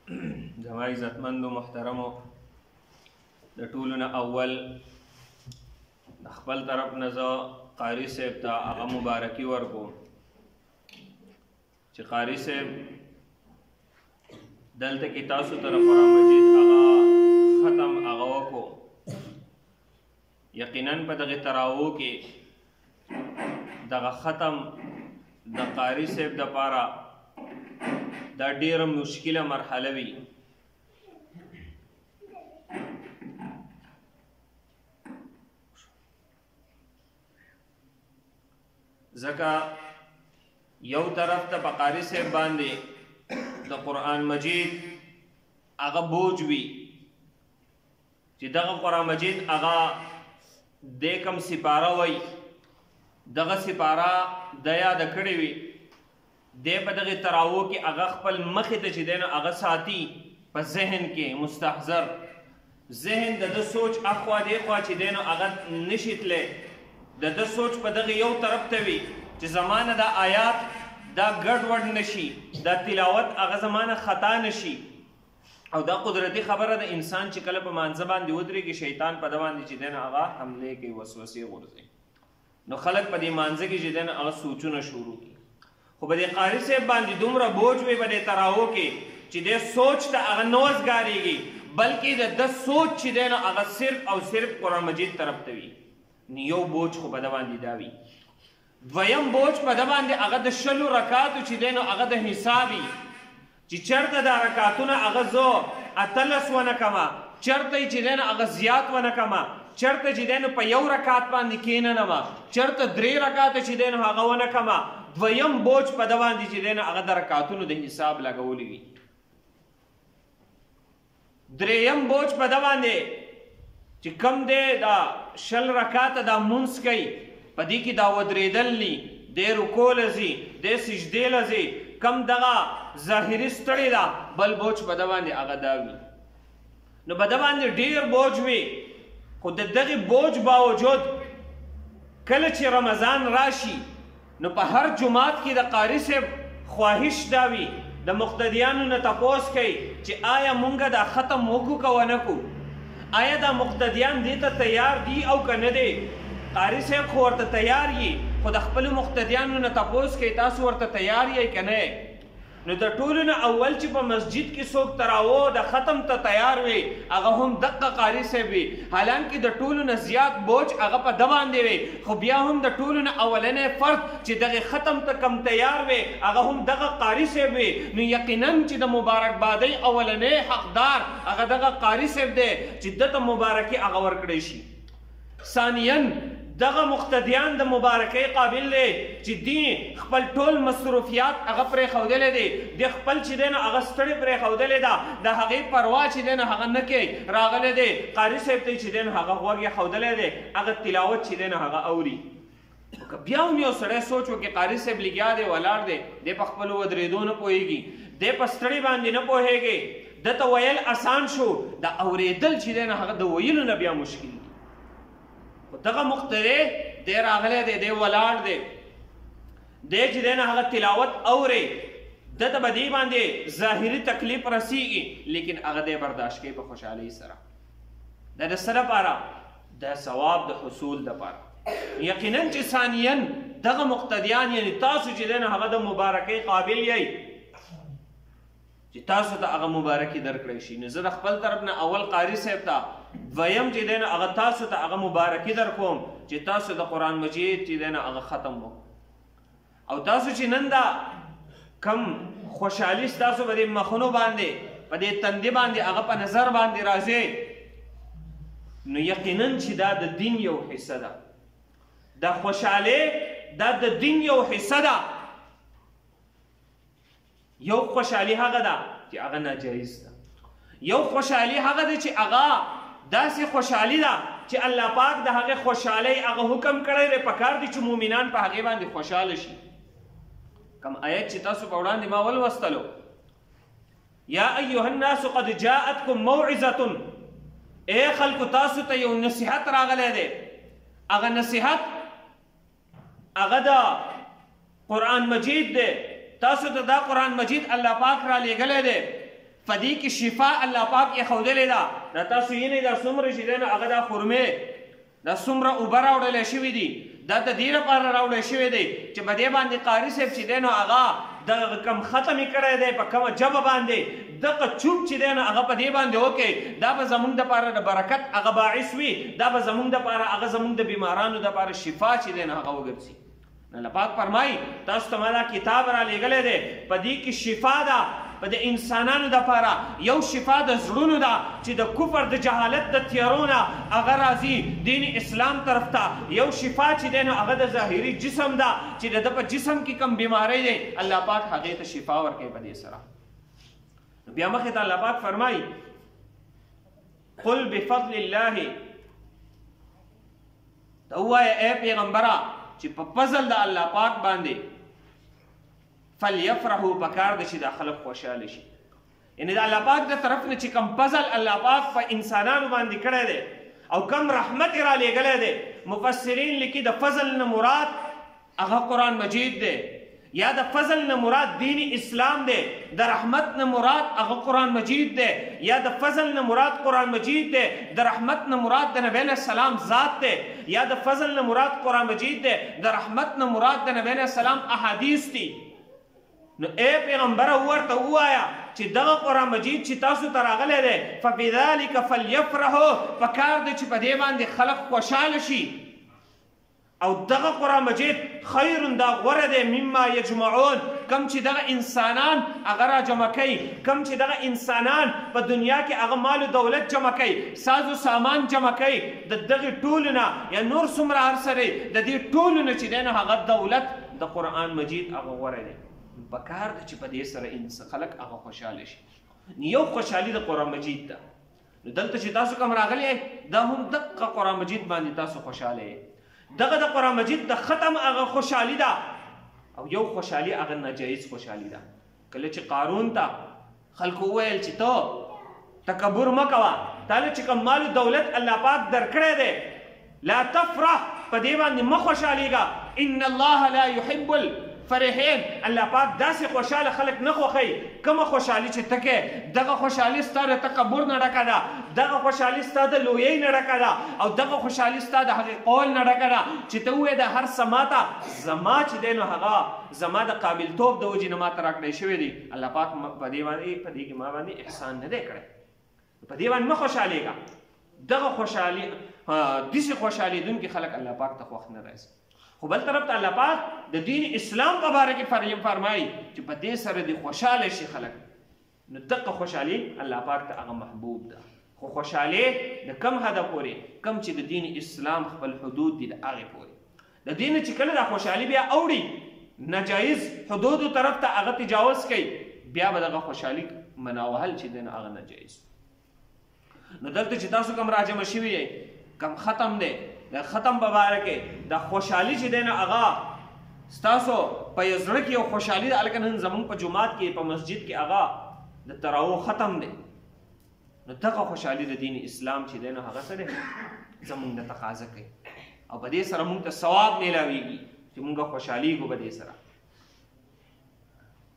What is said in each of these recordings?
زما عزتمندو محترمو د ټولو نه اول د خپل طرف نه زه قاري صاحب ته هغه مبارکي ورکوم چې قاري صاحب دلته کې تاسو ته قرآن مجید هغه ختم هغه وکړو. یقینا په دغه تراو کې دغه ختم د قاري صاحب دپاره دا ډیره مشکله مرحله وي. ځکه یو طرف ته په قاري صاحب باندې د قرآن مجید هغه بوج وي چې دغه قرآن مجید هغه د کم سپاره وي، دغه سپاره د یاد کړی وي، د په دغه تراو کې هغه خپل مخې ته چې دی نو هغه ساتي په ذهن کې مستحضر ذهن د سوچ اخوا دیخوا چې دی نو هغه نشي تللی، د سوچ په دغه یو طرف ته وي چې زمانه دا آیات دا ګډوډ نشي، دا تلاوت هغه زمانه خطا نشي. او دا قدرتی خبره د انسان چې کله په مانځه باندې ودرېږي شیطان په ده باندې چې دی نو هغه حملې کوي، وسوسې غورځوي، نو خلک په دې مانځه کې چې دی نو هغه سوچونه شروع کړي. خو په دې قاري صاحب باندې دومره بوج وي په دې تراو کې چې دې سوچ ته هغه نه وزګارېږي، بلکې د سوچ چې دی نو هغه صرف او صرف قرآن مجید طرف ته وي. نو یو بوج خو په ده باندې دا وي. دویم بوج په ده باندې هغه د 20 رکاتو چې دی نو هغه د حسابي چې چېرته دا رکاتونه هغه زه 18 ونه کمه، چېرته یې چې دی نو هغه زیات ونه کمه، چېرته چې دی نو په یو رکات باندې کښېننمه، چېرته 3 رکاته چې دی نو هغه ونه کمه. دویم بوج په ده باندې چې دی نو هغه د رکاتونو د حساب لګولی وي. دریم بوج په ده باندې چې کم دی دا 20 رکاته دا مونځ کوي، په دې کې دا ودرېدل ني، دی رکو له ځي، دی سجدې له ځي، کم دغه ظاهري ستړې ده، بل بوج په ده باندې هغه دا وي. نو په ده باندې ډېر بوج وي، خو د دغې بوج باوجود کله چې رمضان راشي نو په هر جماعت کې د قاري صاحب خواهش دا وي، د مقتدیانو نه تپوس کوي چې آیا مونږ دا ختم وکړو که ونه کړو، آیا دا مقتدیان دې ته تیار دي او که نه دی. قاري صاحب خو ورته تیار یي، خو د خپلو مقتدیانو نه تپوس کوي تاسو ورته تیار یئ که نه. نو د ټولو نه اول چې په مسجد کې څوک تراو د ختم ته تیار وي هغه هم دقه قاري صاحب وي، حالانکې د ټولو نه زیات بوج هغه په ده باندې وي، خو بیا هم د ټولو نه اولنی فرد چې دغې ختم ته کم تیار وي هغه هم دغه قاري صاحب وي. نو یقینا چې د مبارکبادۍ اولنی حقدار هغه دغه قاري صاحب دی چې ده ته مبارکي هغه ورکړی شي. ثانیاً دغه مقتدیان د مبارکۍ قابل دی چې دی خپل ټول مصروفیات هغه پرېښودلی دی، د خپل چې دی نو هغه ستړې پرېښودلې ده، د هغې پروا چې دی نو هغه نه کوي، راغلی دی قاري صاحب ته چې دی نو هغه غوږ یې ښودلی دی، هغه تلاوت چې دی نو هغه اوري. که بیا هم یو سړی سوچ وکړي قاري صاحب لګیا دی ولاړ دی، دی په خپلو ودرېدو نه پوهېږي، دی په ستړي باندې نه پوهېږي، ده ته ویل اسان شو، د اورېدل چې دی نو هغه د ویلو نه بیا مشکل دی. خو دغه مقتدی دی راغلی دی، دی ولاړ دی، دی چې دی نو هغه تلاوت اوري، ده ته به دې باندې ظاهري تکلیف رسیږي، لیکن هغه دی برداشت کوي په خوشحالۍ سره. دا د څه لپاره؟ د ثواب د حصول دپاره. یقینا چې ثانیاً دغه مقتدیان یعنې تاسو چې دی نو هغه د مبارکۍ قابل یئ چې تاسو ته هغه مبارکي درکړی شي. نو زه د خپل طرف نه اول قاري صاحب ته، دویم چې دی نو هغه تاسو ته هغه مبارکي در کوم چې تاسو د قرآن مجید چې دی نو هغه ختم وکړو. او تاسو چې نن دا کم خوشحالي ستاسو په دې مخونو باندې په دې تندې باندې هغه په نظر باندې راځي، نو یقینا چې دا د دین یو حصه ده، دا خوشحالي دا د دین یو حصه ده. یو خوشحالي هغه ده چې هغه ناجایز ده، یو خوشحالي هغه ده چې هغه داسې خوشحالي ده چې الله پاک د هغې خوشحالۍ هغه حکم کړی دی، پکار دی چې مؤمنان په هغې باندې خوشحاله شي. کم آیت چې تاسو په وړاندې ما ولوستلو، یا ایها الناس قد جاءتکم موعظة، ای خلکو تاسو ته یو نصیحت راغلی دی، هغه نصیحت هغه د قرآن مجید دی، تاسو ته دا قرآن مجید الله پاک را لېږلی دی. په دې کې شفا الله پاک یې ښودلې ده. دا تاسو یې نه دا څومره چې دی نو هغه دا خرمې دا څومره اوبه راوړلی شوي دي دا د دې لپاره راوړی شوی دی چې په دې باندې قاري صاحب چې دی نو هغه دغه کم ختم یې کړی دی په کومه ژبه باندې دغه چوب چې دی نو هغه په دې باندې وکړي دا به زموږ دپاره د برکت هغه باعث وي دا به زموږ دپاره هغه زموږ د بیمارانو دپاره شفا چې دی نو هغه وګرځي. الله پاک فرمایي تاسو ته ما دا کتاب را لیږلی دی په دې کې شفا ده په د انسانانو دپاره یو شفا د زړونو ده چې د کفر د جهالت د تیارو نه هغه راځي دین اسلام طرف ته. یو شفا چې دی نو هغه د ظاهري جسم ده چې د ده په جسم کې کم بیماری دی الله پاک هغې ته شفا ورکوي په دې سره. بیا مخې ته الله پاک فرمایي قل بفضل الله ته ووایه ای پیغمبره چې په فضل د الله پاک باندې فلیفرحوا پکار ده چې دا خلق خوشحاله شي. یعنې د الله پاک د طرف نه چې کم فضل الله پاک په انسانانو باندې کړی دی او کم رحمت یې را لیږلی دی مفسرین لیکي د فضل نه مراد هغه قرآن مجید دی یا د فضل نه مراد دین اسلام دی د رحمت نه مراد هغه قرآن مجید دی یا د فضل نه مراد قرآن مجید دی د رحمت نه مراد د نبی علیه السلام ذات دی یا د فضل نه مراد قرآن مجید دی د رحمت نه مراد د نبی علیه السلام احادیث دي. نو ای پیغمبره ورته ووایه چې دغه قرآن مجید چې تاسو ته راغلی دی فبذلک فلیفرحوا پکار دی چې په دې باندې خلق خوشحاله شي او دغه قرآن مجید خیر دا غوره دی مما یجمعون کم چې دغه انسانان هغه را جمع کوي کم چې دغه انسانان په دنیا کې هغه مال و دولت جمع کوي ساز و سامان جمع کوي د دغې ټولو نه یا نور څومره هر څه دی د دې ټولو نه چې دی نو هغه دولت د قرآن مجید هغه غوره دی. پکار ده چې په دې سره خلک هغه خوشحاله شي. یو خوشحالي د قرآن مجید ده. نو دلته چې تاسو کوم راغلی دا هم دغه قرآن مجید باندې تاسو خوشحاله یې. دغه د قرآن مجید د ختم هغه خوشحالي ده او یو خوشحالي هغه ناجایز خوشحالي ده. کله چې قارون ته خلکو وویل چې ته تکبر مه کوه تا له چې کوم مال دولت الله پاک درکړی دی لا تفرح په دې باندې مه خوشحالېږه ان الله لا يحب فرحین الله پاک داسې خوشحاله خلک نه خوښوي کومه خوشحالي چې ته کې دغه خوشحالي ستا د تکبر نه ډکه ده دغه خوشحالي ستا د لویۍ نه ډکه ده او دغه خوشحالي ستا د هغې قول نه ډکه ده چې ته ووایې د هر څه ماته زما چې دی نو هغه زما د قابلتوب د وجې نه ماته راکړی شوی دی الله پاک په دې کې ما باندې احسان نه دی کړی په دې باندې مه خوشحالېږه دغه خوشحالي داسې خوشحالېدونکي خلک الله پاک ته خوښ نه راځي. خو بل طرف ته الله پاک د دین اسلام په باره کې فرمایي چې په دې سره دې خوشحاله شي خلک نو دغه خوشحالي الله پاک ته هغه محبوب ده. خو خوشحالي د کم حده پورې کم چې د دین اسلام خپل حدود دي د هغې پورې د دین چې کله دا خوشحالي بیا اوړي ناجایز حدودو طرف ته هغه تجاوز کوي بیا به دغه خوشحالي مناوهل چې دی نو هغه ناجایز. نو دلته چې تاسو کوم راجمع شوي یې کم ختم دی د ختم په باره کې د خوشحالي چې دی نو هغه ستاسو په زړه کې یو خوشحالي ده هلکه نن زموږ په جومات کې په مسجد کې هغه د تراو ختم دی نو دغه خوشحالي د دین اسلام چې دی نو هغه څه دی زموږ د تقاضا کوي او په دې سره موږ ته ثواب میلاویږي چې موږ خوشحالیږو په دې سره.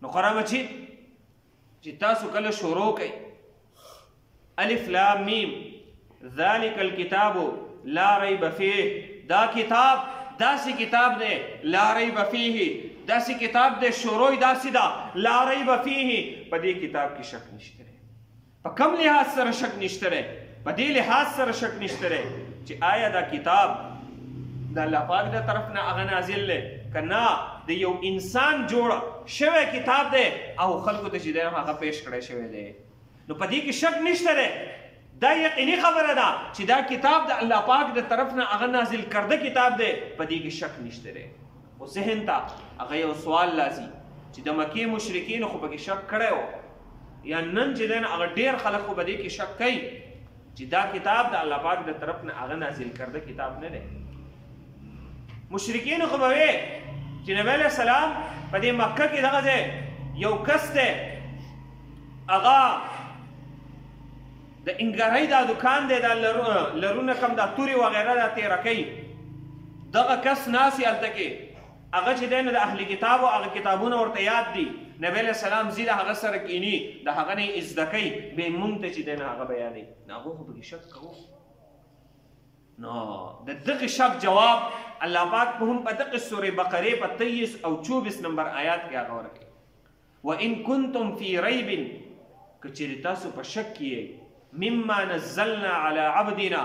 نو قرآن مجید چې تاسو کله شروع کوئ الف لام میم ذلک الکتاب لا ریب فیه دا کتاب داسې کتاب دی لا ریب فیه داسې کتاب دی شروع داسې ده لا ریب فیه په دې کتاب کې شک نشته دی په کم لحاظ سره شک نشته دی په دې لحاظ سره شک نشته دی چې آیا دا کتاب د الله پاک د طرف نه هغه نازل دی که نه د یو انسان جوړ شوی کتاب دی او خلکو ته چې دی هغه پیش کړی شوی دی نو په دې کې شک نشته دی دا یقیني خبره ده چې دا کتاب د الله پاک د طرف نه هغه نازل کرده کتاب دی په دې کې شک نشته دی. خو ذهن ته هغه یو سوال لازي چې د مکې مشرکینو خو پکې شک کړی و یا نن چې دی هغه ډېر خلک خو په دې کې شک کوي چې دا کتاب د الله پاک د طرف نه هغه نازل کرده کتاب نه دی. مشرکینو خو به وی چې نبی علیه السلام په دې مکه کې دغه دی یو کس دی هغه د انګارۍ دا دکان دی دا لرونه کم دا تورې وغیره دا تیره کوي دغه کس ناسي هلته کې هغه چې دی نو د اهل کتابو هغه کتابونه ورته یاد دي نبی علیه السلام ځي د هغه سره کینی د هغه نه یې زده کوي بیا موږ ته چې دی نه هغه بیانوي نو هغه خو پکې شک کوو نو د دغه شک جواب الله پاک په هم په دغه سورې بقرې په 23 او 24 نمبر آیات کې هغه ورکړي وان کنتم فی ریب که چیرې تاسو په شک کې مما نزلنا علی عبدنا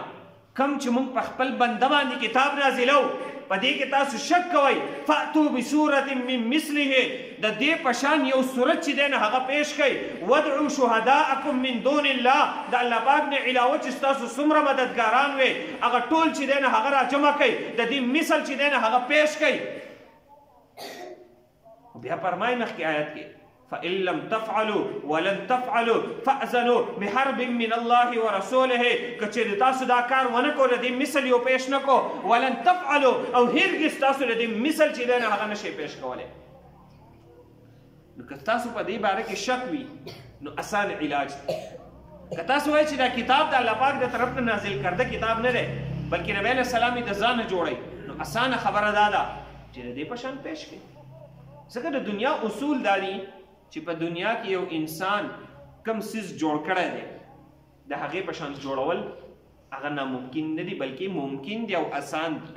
کم چې موږ په خپل بنده باندې کتاب نازلو په دې کې تاسو شک کوئ فاتو بسورة من مثله د دې په شان یو صورت چې دی نه هغه پیش کړئ ودعوا شهداءکم من دون الله د الله پاک نه علاوه چې ستاسو څومره مددګاران وي هغه ټول چې دی نه هغه راجمع کړئ د دې مثل چې دی نه هغه پیش کړئ بیا فرمایي مخکې آیت کې فإن لم تفعلوا ولن تفعلوا فأذنوا بحرب من الله ورسوله کچې تاسو دا کار ونه کول د مثل یو پیش نکو ولن تفعلوا او هرګز تاسو د مثل چې دی نه هغه نشي پیش کولی نو که تاسو په دې باره کې شک وي نو اسان علاج که تاسو وایئ چې دا کتاب د الله پاک د طرف نه نازل کرده کتاب نه دی بلکې نبی علیه السلام یې د ځانه جوړی نو اسانه خبره دا ده چې د دې په شان پیش کړي ځکه د دنیا اصول دا دي چې په دنیا کې یو انسان کم سیز جوړ کړی دی د هغې په شان جوړول هغه ناممکن نه دي بلکې ممکن دي او آسان دي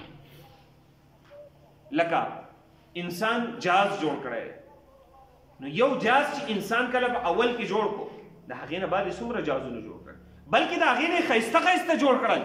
لکه انسان جاز جوړ کړی دی نو یو جاز چې انسان کله په اول کې جوړ کو د هغې نه بعد یې څومره جازونه جوړ کړل بلکې د هغې نه یې ښایسته ښایسته جوړ کړل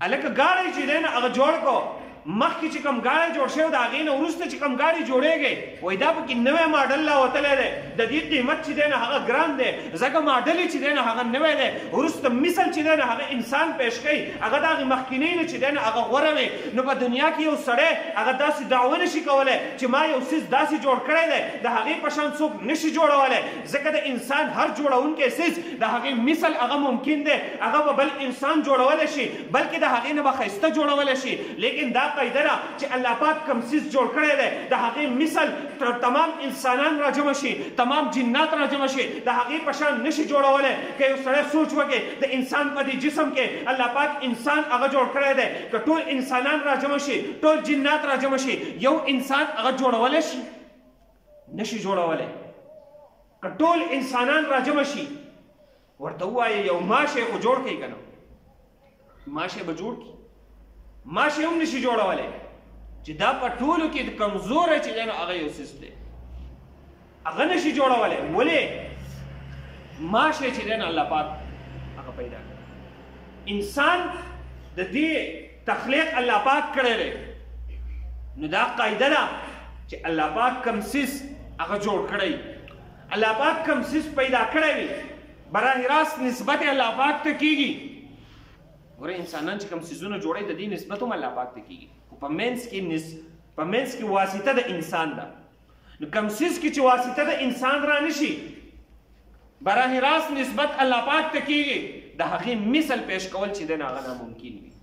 هلکه ګاډی چې دی نه هغه جوړ کو مخکې چې کوم ګاډی جوړ شوی د هغې نه وروسته چې کوم ګاډی جوړېږي وایي دا پکې نوی ماډل راوتلی دی د دې قیمت چې دی نه هغه ګران دی ځکه ماډل یې چې دی نه هغه نوی دی وروسته مثل چې دی نه هغه انسان پیش کوي هغه د هغې مخکینۍ نه چې دی نه هغه غوره وي نو په دنیا کې یو سړی هغه داسې دعوه نشي کولی چې ما یو څیز داسې جوړ کړی دی د هغې په شان څوک نشي جوړولی ځکه د انسان هر جوړونکی څیز د هغې مثل هغه ممکن دی هغه به بل انسان جوړولی شي بلکې د هغې نه به ښایسته جوړولی شي لیکن دا قاعده ده چې الله پاک کوم څیز جوړ کړی دی د هغې مثل تمام انسانان راجمع شي تمام جنات راجمع شي د هغې په شان نشي جوړولی که یو سړی سوچ وکړي د انسان په دې جسم کې الله پاک انسان هغه جوړ کړی دی که ټول انسانان راجمع شي ټول جنات راجمع شي یو انسان هغه جوړولی شي نشي جوړولی که ټول انسانان راجمع شي ورته ووایه یو ماشی خو جوړ کړي که نه ماشی به جوړ کړي ماشی هم نشي جوړولی چې دا په ټولو کې کمزوری چې دی نو هغه یو څیز دی هغه نشي جوړولی ولې ماشی چې دی نو الله پاک هغه پیدا کړی انسان د دې تخلیق الله پاک کړی دی نو دا قاعده ده چې الله پاک کوم څیز هغه جوړ کړی الله پاک کوم څیز پیدا کړی وي براه راست نسبت الله پاک ته کیږي ګوره انسانان چې کوم څیزونه جوړوي د دې نسبت هم الله پاک ته کیږي خو په منځ کې واسطه د انسان ده نو کوم څیز کې چې واسطه د انسان را نشي براه راست نسبت الله پاک ته کیږي د هغې مثل پیش کول چې دی نه هغه ناممکن وي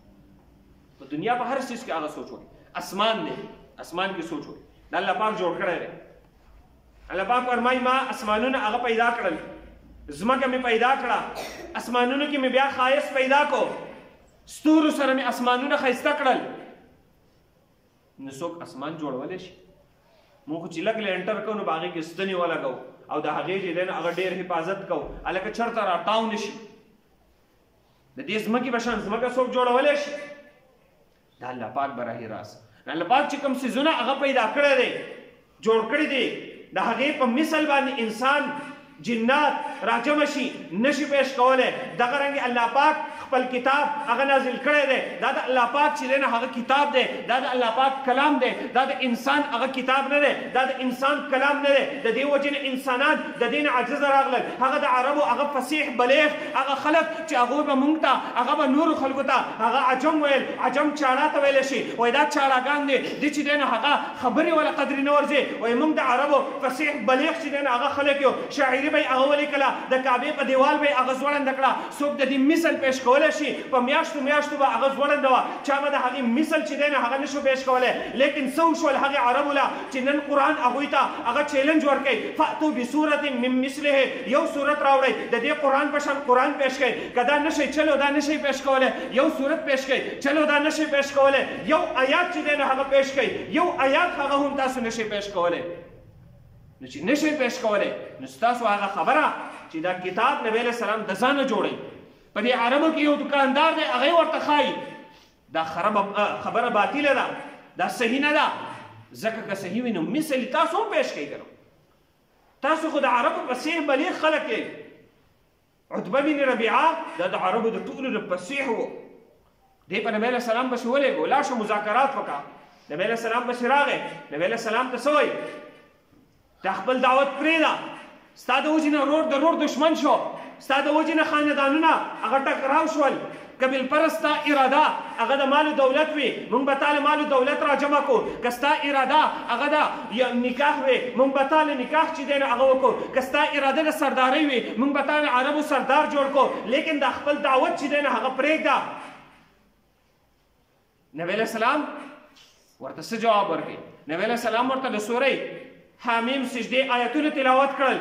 په دنیا په هر څیز کې هغه سوچ وکړي اسمان دی اسمان کې سوچ وکړي د الله پاک جوړ کړی دی الله پاک فرمایي ما اسمانونه هغه پیدا کړل ځمکه مې پیدا کړه اسمانونو کې مې بیا ښایست پیدا کو ستورو سره مې اسمانونه ښایسته کړل نو څوک اسمان جوړولی شي موږ چې لږ لینټر کوو نو په هغې کې ستنې ولګو او د هغې چې دی نو هغه ډېر حفاظت کوو هلکه چېرته راټاو نه شي د دې ځمکې په شان ځمکه څوک جوړولی شي د الله پاک براهي راست الله پاک چې کوم څیزونه هغه پیدا کړی دی جوړ کړي دي د هغې په مثل باندې انسان جنات راجمع شي نشي پیش کولی دغه رنګې الله پاک خپل کتاب هغه نازل کړی دی دا د الله پاک چې دی نه هغه کتاب دی دا د الله پاک کلام دی دا د انسان هغه کتاب نه دی دا د انسان کلام نه دی د دې وجې نه انسانان د دې نه عاجزه راغلل هغه د عربو هغه فصیح بلیغ هغه خلک چې هغوی به موږ ته هغه به نورو خلکو ته هغه عجم ویل عجم چاړه ته ویلی شي وایي دا چاړهګان دی دې چې دی نه هغه خبرې ولا قدرې نه ورځي وایي موږ د عربو فصیح بلیغ چې دی نه هغه خلک یو شاعري به یې هغه ولیکله د کعبې په دیوال به یې هغه ځوړنده کړه څوک د دې مثل پیش کولی شي په میاشتو میاشتو به هغه ځوړنده وه چا به د هغې مثل چې دی نه هغه نشو پیش کولی لیکن څه وشول هغې عربو له چې نن قرآن هغوی ته هغه چیلنج ورکوي فاتو بصورت من مثله یو صورت راوړئ د دې قرآن په شان قرآن پیش کوئ که دا نشئ چلو دا نشئ پیش کولی یو صورت پیش کوئ چلو دا نشئ پیش کولی یو آیات چې دی نه هغه پیش کوئ یو آیات هغه هم تاسو نشئ پیش کولی نو چې نشئ پیش کولی نو ستاسو هغه خبره چې دا کتاب نبی علیه السلام د ځانه جوړوي په دې عربو کې یو دکاندار دی هغه ورته ښایي دا خبره باطله ده دا صحیح نه ده ځکه که صحیح وي نو مثل تاسو هم پیش کوئ کنه تاسو خو د عربو فصیح بلیغ خلک یې عتبه بن ربیعه دا د عربو د ټولو نه فصیح و دی په نبی علیه السلام پسې ولېږو لاړ شو مذاکرات وکړه نبی علیه السلام پسې راغی نبی علیه السلام ته څه وایي تا خپل دعوت پرېږده ستا د وجې نه ورور د ورور دشمن شو ستا د وجې نه خاندانونه هغه ټکراو شول قبیل پرستا اراده هغه د مال دولت وي موږ به تاله مال دولت را جمع کو که ستا اراده هغه د نکاح وي موږ به تاله نکاح چې دی نو هغه وکړو که ستا اراده د سردارۍ وي موږ به تاله عربو سردار جوړ کو لیکن د خپل دعوت چې دی نو هغه پرېږده نبی علیه السلام ورته څه جواب ورکړي نبی علیه السلام ورته د سورې حامیم سجدې آیتونه تلاوت کړل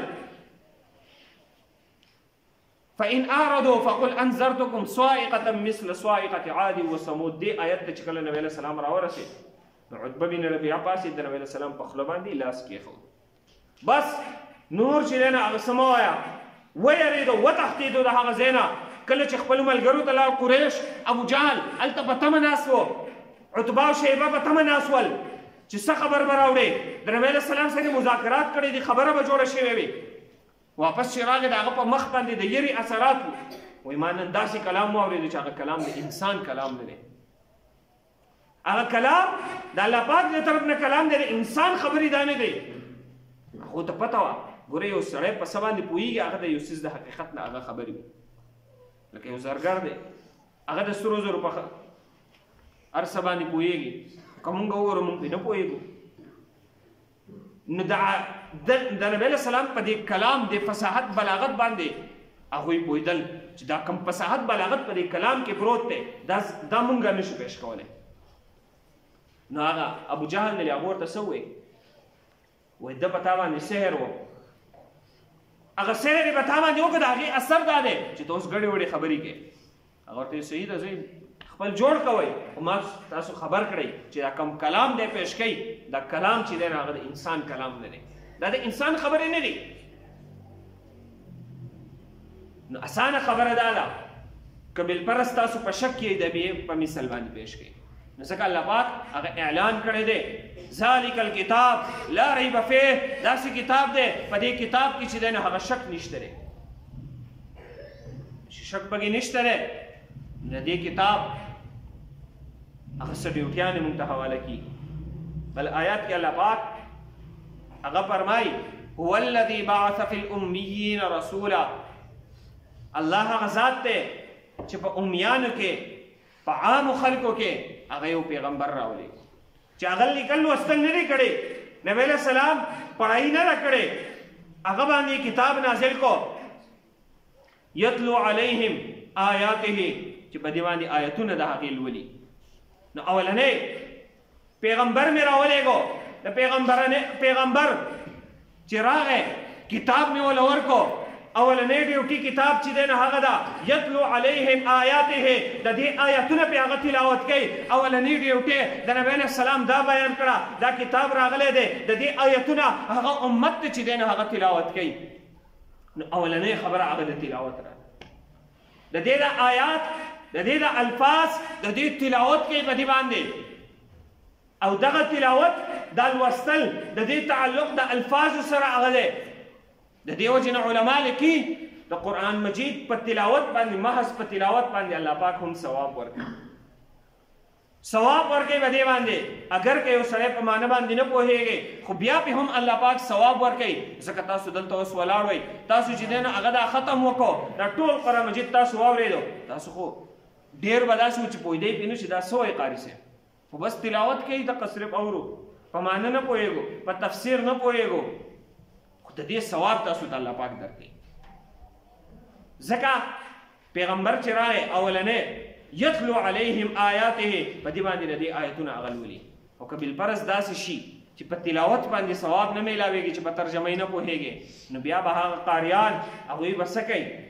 فإن أعرضوا فقل أنذرتكم صاعقة مثل صاعقة عاد وثمود دې آیت ته چې کله نبی علیه السلام راورسېد نو عتبه بن ربیعه پاسېد د نبی علیه السلام په خوله باندې لاس کېښود بس نور چې دی نو هغه څه مه وایه ویرېدو وتښتېدو د هغه ځای نه کله چې خپلو ملګرو ته لاړ قریش ابو جهل هلته په تمه ناست و عتبه او شیبه په تمه ناست ول چې څه خبر به راوړې د نبی علیه السلام سره مذاکرات کړي دي خبره به جوړه شوې وي واپس چې راغی د هغه په مخ باندې د یرې اثرات وایي ما نن داسې کلام واورېدو چې هغه کلام د انسان کلام نه دی هغه کلام د الله پاک د طرف نه کلام دی د انسان خبرې دا نه دی هغو ته پته وه ګوره یو سړی په څه باندې پوهېږي هغه د یو څیز د حقیقت نه هغه خبرې وي لکه یو زرګر دی هغه د سرو زرو په هر څه باندې پوهېږي که مونږ وګورو مونږ پرې نه پوهېږو نو د نبی علیه السلام په دې کلام د فصاحت بلاغت باندې هغوی پوهېدل چې دا کم فصاحت بلاغت په دې کلام کې پروت دی دا مونږ نشو پیش کولی نو هغه ابو جهل دی هغه ورته څه ووایي وایي ده په تا باندې سحر و هغه سحر یې په تا باندې وکړه د هغې اثر دا دی چې ته اوس ګډې وډې خبرې کوې هغه ورته صحیح ده زه خپل جوړ کوئ خو ما تاسو خبر کړئ چې دا کم کلام دی پیش کوي دا کلام چې دی هغه د انسان کلام نه دی دا د انسان خبرې نه دي نو اسانه خبره دا ده که بالفرض تاسو په شک کې د بې په مثل باندې پیش کوئ نو ځکه الله پاک هغه اعلان کړی دی ذلک الکتاب لا ریب فیه داسې کتاب دی په دې کتاب کې چې دی نو هغه شک نشته دی چې شک پکې نشته دی د دې کتاب هغه څه ډیوټیانې موږ ته حواله کېږي بل آیات کې الله پاک هغه فرمایي هو الذي بعث في الأميين رسولا الله هغه ذات دی چې په امیانو کې په عامو خلکو کې هغه یو پیغمبر راولي چې هغه لیکل لوستل نه دی کړی نبی علیه السلام پړهایي نه ده کړې هغه باندې کتاب نازل کو یتلو علیهم آیاته چې په دې باندې آیتونه د هغې لولي نو اولنی پیغمبر مې راولېږو د پیغمبر چې راغی کتاب مې وله ورکو اولنی ډیوټي کتاب چې دی نو هغه ده یتلو علیهم آیاته د دې آیتونه پې هغه تلاوت کوي اولنی ډیوټي د نبی علیه السلام دا بیان کړه دا کتاب راغلی دی د دې آیتونه هغه امت ته چې دی نو هغه تلاوت کوي نو اولنی خبره هغه د تلاوت راغله د دې د آیات د دې د الفاظ د دې تلاوت کوي په دې باندې او دغه تلاوت دا لوستل د دې تعلق د الفاظو سره هغه دی د دې وجې نه علما لیکي د قرآن مجید په تلاوت باندې محض په تلاوت باندې الله پاک هم ثواب ورکوي ثواب ورکوي په دې باندې اگر که یو سړی په معنی باندې نه پوهېږي خو بیا پې هم الله پاک ثواب ورکوي ځکه تاسو دلته اوس ولاړ وئ تاسو چې دی نو هغه دا ختم وکړو دا ټول قرآن مجید تاسو واورېدو تاسو خو ډېر به داسې و چې پوهېدی پې نه چې دا څه وایي قاري صاحب خو بس تلاوت کوي دقه صرف اورو په معنی نه پوهېږو په تفسیر نه پوهېږو خو د دې ثواب تاسو ته الله پاک درکوي ځکه پیغمبر چې راغی اولنی یتلو علیهم آیاته په دې باندې د دې آیتونه هغه لولي او که بالفرض داسې شي چې په تلاوت باندې ثواب نه میلاویږي چې په ترجمه نه پوهېږي نو بیا به هغه قاریان هغوی به څه کوي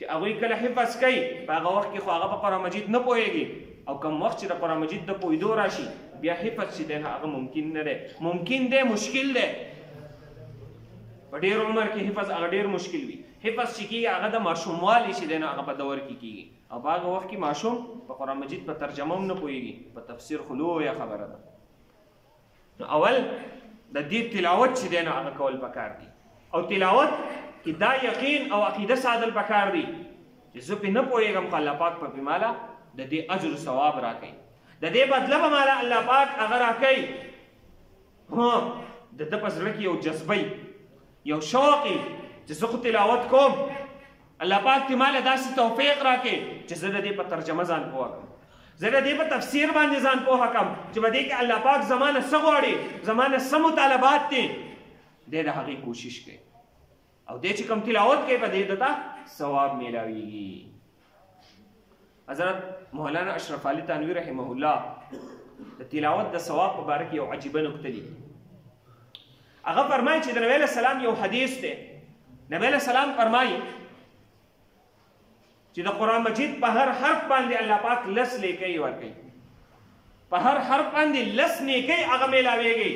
چې هغوی کله حفظ کوي په هغه وخت کې خو هغه په قرآن مجید نه پوهېږي او کوم وخت چې د قرآن مجید د پوهېدو راشي بیا حفظ چې دی هغه ممکن نه دی ممکن دی مشکل دی په ډېر عمر کې حفظ هغه ډېر مشکل وي. حفظ چې کېږي هغه د ماشوموالي چې دی نو هغه په دور کې کېږي او په هغه وخت کې ماشوم په قرآن مجید په ترجمه هم نه پوهېږي، په تفسیر خو لویه خبره ده. نو اول د دې تلاوت چې دی نو هغه کول پکار دي او تلاوت کې دا یقین او عقیده ساتل پکار دي چې زه پې نه پوهېږم خو الله پاک به ماله د دې اجر ثواب راکوي، د دې بدله به ماله الله پاک هغه راکوي. د ده په زړه کې یو جذبه یو شوق چې زه خو تلاوت کوم، الله پاک دې ماله داسې توفیق راکړي چې زه د دې په ترجمه ځان پوه کړم، زه د دې په تفسیر باندې ځان پوه کړم چې په دې کې الله پاک زمانه څه غواړي، زمانه څه مطالبات دي، دی د هغې کوشش کوي او دی چې کوم تلاوت کوي په دې دته ثواب میلاویږي. حضرت مولانا اشرف علي تنویر رحمه الله د تلاوت د ثواب په باره کې یو عجیبه نکته لیکي. هغه فرمایي چې د نبی علیه السلام یو حدیث دی، نبی علیه السلام فرمایي چې د قرآن مجید په هر حرف باندې الله پاک 10 نیکۍ ورکوي، په هر حرف باندې 10 نیکۍ هغه میلاویږي.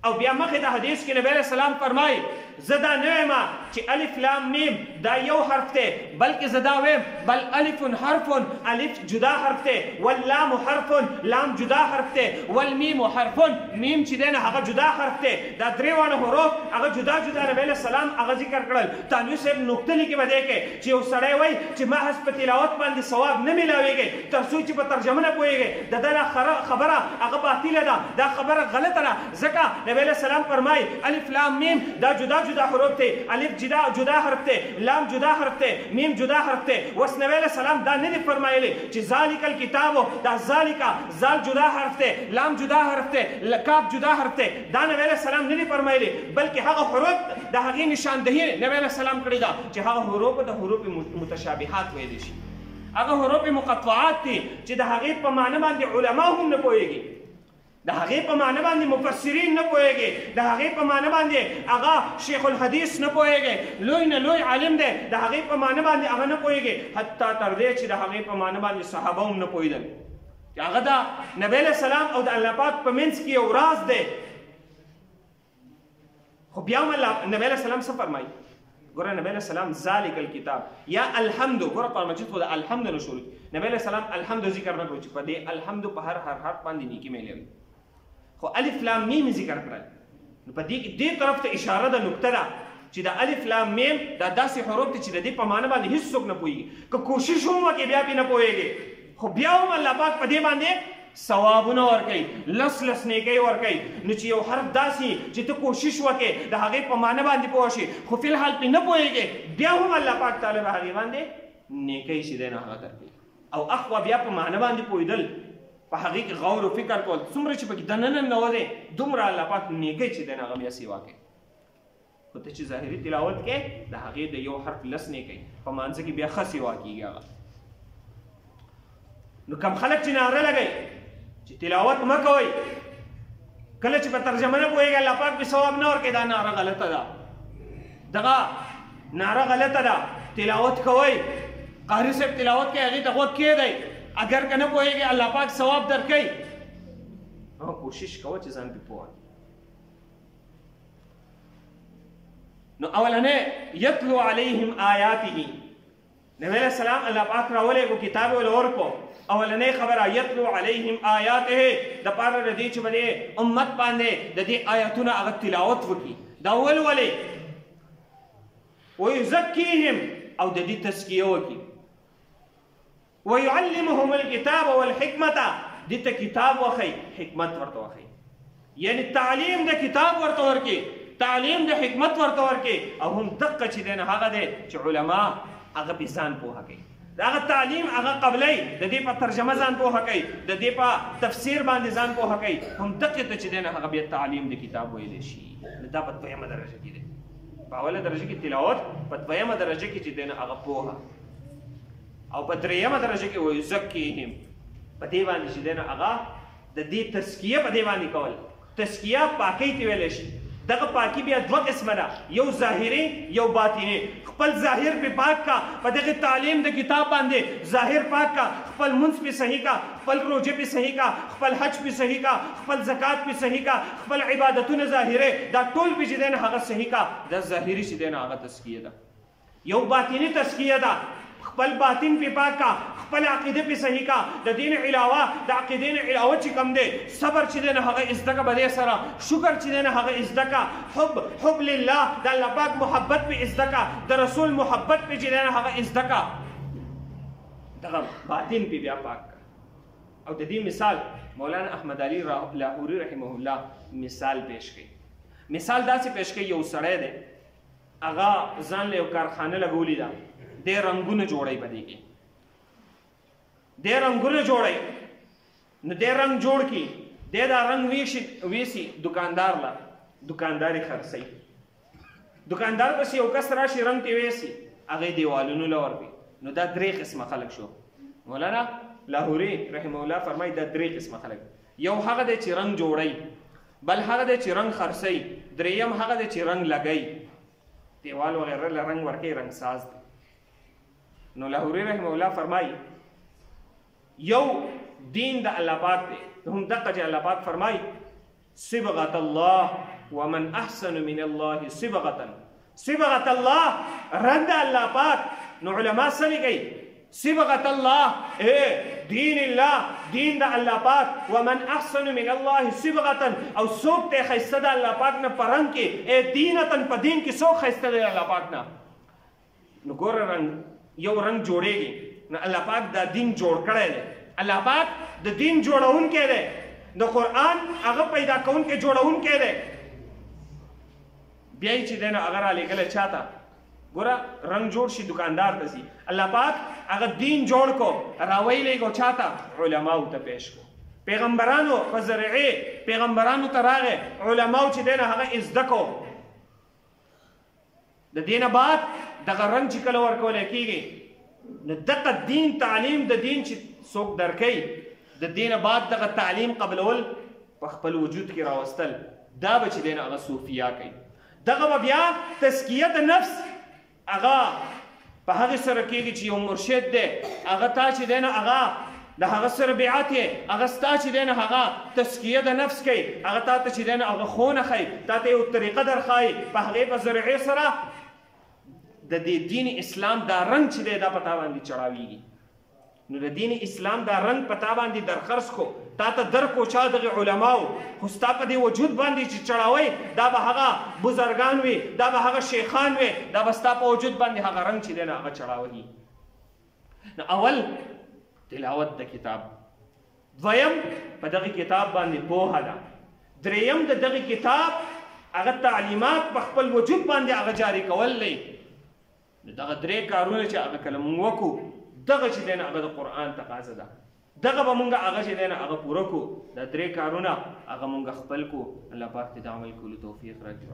او بیا مخکې د حدیث کې نبی علیه السلام فرمایي زه دا نه وایم چې الف لام میم دا یو حرف دی، بلکې زه دا وایم بل الف حرف، الف جدا حرف دی، واللام حرف، لام جدا حرف دی، والمیم حرف، میم چې دی نه هغه جدا حرف دی. دا درې واړه حروف هغه جدا جدا نبی علیه السلام هغه ذکر کړل. تنویر صاحب نکته لیکي په دې کې چې یو سړی وایي چې محض په تلاوت باندې ثواب نه میلاویږي تر څو چې په ترجمه نه پوهېږي، د ده دا خبره هغه باطله ده، دا خبره غلطه ده. ځکه نبی علیه السلام فرمایي الف لام میم دا جدا جدا حروف دی، الف جدا حرف دی، لام جدا حرف دی، میم جدا حرف دی. اوس نبی علیه السلام دا نه دي فرمایلی چې ذالک الکتاب دا ذالک زال جدا حرف دی، لام جدا حرف دی، کاف جدا حرف دی. دا نبی علیه السلام نه دي فرمایلی، بلکې هغه حروف د هغې نشاندهي نبی علیه السلام کړې ده چې هغه حروف د حروف متشابهات ویلی شي، هغه حروف مقطعات دي چې د هغې په معنی باندې علما هم نه پوهېږي، د هغې په معنی باندې مفسرین نه پوهېږي، د هغې په معنی باندې هغه شیخ الحدیث نه پوهېږي، لوی نه لوی عالم دی، د هغې په معنی باندې هغه نه پوهېږي، حتی تر دې چې د هغې په معنی باندې صحابه هم نه پوهېدل چې هغه د نبی علیه السلام او د الله پاک په منځ کې یو راز دی. خو بیا هم نبی علیه السلام څه فرمایي؟ ګوره نبی علیه السلام ذالک الکتاب یا الحمد، ګوره قرآن مجید خو د الحمد نه شروع کړي، نبی علیه السلام الحمد ذکر نه کړو چې په دې الحمد په هر حرف باندې نیکي میلوي، خو الف لام میم ذکر کړل. نو په دې طرف ته اشاره ده، نکته ده چې د الف لام میم دا داسې حروف دي چې د دې په معنی باندې هیڅ څوک نه پوهېږي، که کوشش هم وکړي بیا پې نه پوهېږي، خو بیا هم الله پاک په دې باندې ثوابونه ورکوي، 10 نیکۍ ورکوي. نو چې یو حرف داسې چې ته کوشش وکړې د هغې په معنی باندې پوه شي خو فی الحال پې نه پوهېږې، بیا هم الله پاک تعالی به هغې باندې نیکۍ چې دی نو هغه درکوي. او اخوا بیا په معنی باندې پوهېدل، په هغې کې غور و فکر کول، څومره چې پکې دننه ننوځې دومره الله پاک نیکۍ چې دی نو هغه بیا سیوا کوي. خو ته چې ظاهري تلاوت کې د هغې د یو حرف 10 نیکۍ په مانځه کې بیا ښه سیوا کېږي هغه. نو کم خلک چې ناره لګوي چې تلاوت مه کوئ، کله چې په ترجمه نه پوهېږي الله پاک به ثواب نه ورکوي، دا ناره غلطه ده، دغه ناره غلطه ده. تلاوت کوئ، قاري صاحب تلاوت کوي هغې ته غوږ کېږدئ، اگر که نه پوهېږي الله پاک ثواب درکوي. کوشش کوه چې ځان پې پوه. نو اولنې یتلو علیهم آیاته، نبی علیه السلام الله پاک راولېږو کتاب یې ورله ورکړو. اولنۍ خبره یتلو علیهم آیاته دپاره د دې چې په دې امت باندې د دې آیاتونه هغه تلاوت وکړي، دا ولولې، ویزکیهم او د دې تزکیه وکړي، ویعلمهم الکتاب والحکمة دې ته کتاب وښی حکمت ورته وښی، یعنی تعلیم د کتاب ورته ورکړي، تعلیم د حکمت ورته ورکړي. او هم دقه چې دی نو هغه دی چې علما هغه پې ځان پوهه کوي، د هغه تعلیم هغه قبلی، د دې په ترجمه ځان پوهه کوي، د دې په تفسیر باندې ځان پوهه کوي. هم دقې ته چې دی نو هغه بیا تعلیم د کتاب ویلی شي. دا په 2مه درجه کې دی، په اوله درجه کې تلاوت، په 2مه درجه کې چې دی نو هغه پوهه، او په 3مه درجه کې ویزکیهم په دې باندې چې دی نو هغه د دې تزکیه په دې باندې کول. تزکیه پاکۍ ته ویلی شي، دغه پاکي بیا دوه قسمه ده، یو ظاهري یو باطني. خپل ظاهر په پاک کا، په دغه تعلیم د کتاب باندې ظاهر پاک کا، خپل منځ په صحیح کا، خپل روزه په صحیح کا، خپل حج په صحیح کا، خپل زکات په صحیح کا، خپل عبادتونه ظاهره دا ټول به چې دین هغه صحیح کا. د ظاهري چې دین هغه تزکیه ده. یو باطني تزکیه ده، خپل باطن په پاک کا، خپل عقیده په صحیح کا. د دین علاوه د عقیده نه علاوه چې کم دی صبر چې دی نه هغه ازدکه به دی سره، شکر چې دی نه هغه ازدکه، حب لله د الله پاک محبت په ازدکه، د رسول محبت په چې دی نه هغه ازدکه. دغه باطن په بیا پاک کا. او د دې مثال مولانا احمد علي لاهوري رحمه الله مثال پیش کړي. مثال داسې پیش کړي، یو سړی دی هغه ځان له یو کارخانه لګولې ده، د رنګونه جوړی پدې کې، د رنګونه جوړی. نو د رنګ جوړ کی، د دا رنګ ویسی دکاندار لا، دکانداري خرڅي. دکاندار بس یو کس راشي رنګ تی ویسی هغه دیوالونو لور کوي. نو دا درې قسمه خلک شو. مولانا لاهوري رحمه الله فرمایي دا درې قسمه خلک. یو هغه دی چې رنګ جوړی، بل هغه دی چې رنګ خرڅي، دریم هغه دی چې رنګ لګي، دیوال وغیرہ له رنګ ورکي، رنګ ساز دی. نو لاهوري رحمه الله فرمایي یو دین د الله پاک دی، هم دغه چې الله پاک فرمایي صبغة الله ومن احسن من الله صبغة. صبغة الله رنگ الله پاک. نو علما سلی گئی صبغة الله دین الله، دین د الله پاک. ومن احسن من الله صبغة، او څوک ته ښایسته د الله پاک نه په رنګ کې، دینتن په دین کې څوک ښایسته دی الله پاک نه. نو ګوره رنګ یو رنګ جوړیږي، نو الله پاک دا دین جوړ کړی دی. الله پاک د دین جوړونکی دی، د قرآن هغه پیدا کوونکی جوړونکی دی. بیا یې چې دی نو هغه رالیږلی چاته، ګوره رنګ جوړ شي دکاندار ته ځي. الله پاک هغه دین جوړ کو، راویلیږو چاته، علماو ته پیش کو. پیغمبرانو په ذریعې پیغمبرانو ته راغی، علماو چې دی نو هغه ازده کو. د دې نه بعد دغه رنګ چې کله ورکولی کېږي، نو دغه دین تعلیم د دین چې څوک درکوي، د دې نه بعد دغه تعلیم قبلول په خپل وجود کې راوستل، دا به چې دی نو هغه صوفیا کوي. دغه به بیا تزکیه د نفس هغه په هغې سره کېږي چې یو مرشد دی، هغه تا چې دی نو هغه د هغه سره بیعت یې، هغه ستا چې دی نو هغه تزکیه د نفس کوي، هغه تا ته چې دی نو هغه ښوونه ښایي، تا ته یو طریقه درښایي، په هغې په ذریعې سره د دې دین اسلام دا رنګ چې دی دا په تا باندې چړاویږي. نو د دین اسلام دا رنګ په تا باندې درخرڅ کو، تا ته درکو چا دغه علماو، خو ستا په دې وجود باندې چې چړاوی دا به هغه بزرګان وي، دا به هغه شیخان وي، دا به ستا په وجود باندې هغه رنګ چې دی نو هغه چړاوي. نو اول تلاوت د کتاب، دویم په دغه کتاب باندې پوهه ده، دریم د دغه کتاب هغه تعلیمات په خپل وجود باندې هغه جاری کول دی. دغه درې کارونه چې هغه کله مونږ وکړو، دغه چې دی نو هغه د قرآن تقاضا ده، دغه به مونږ هغه چې دی نو هغه پوره کړو. دا درې کارونه هغه مونږ خپل کړو. الله پاک ته د عمل کولو توفیق راکړي.